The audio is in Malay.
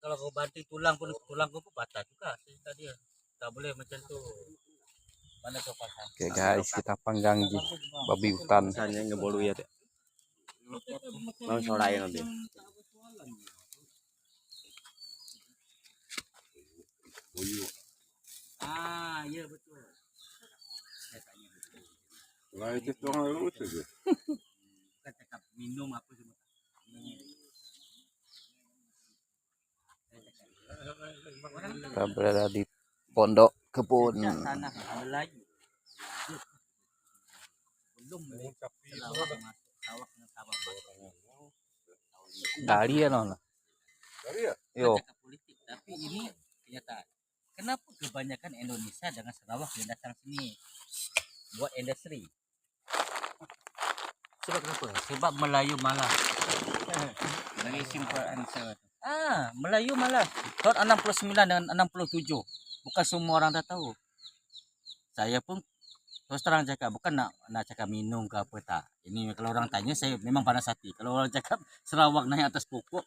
Kalau kau banting tulang pun patah juga cerita dia. Tak boleh macam tu. Mana kau pasang? Oke guys, kita panggang ji babi hutan. Misalnya nggak boleh ya, mau sorai nanti. Ah, ya betul. Lah itu orang lurus saja. Kan cakap minum apa semua. Kita berada di pondok kebun. Tanah Melayu. Belum sawah dengan sawah. Dari ya nona. Dari ya? Yo. Cakap politik, tapi ini kenyataan. Kenapa kebanyakan Indonesia dengan Sarawak yang datang sini buat industri? Sebab kenapa? Sebab Melayu malah. Very simple answer. Melayu malah. Tahun 69 dengan 67. Bukan semua orang dah tahu. Saya pun terus terang cakap, bukan nak cakap minum ke apa tak. Ini kalau orang tanya saya memang panas hati. Kalau orang cakap Sarawak naik atas pokok,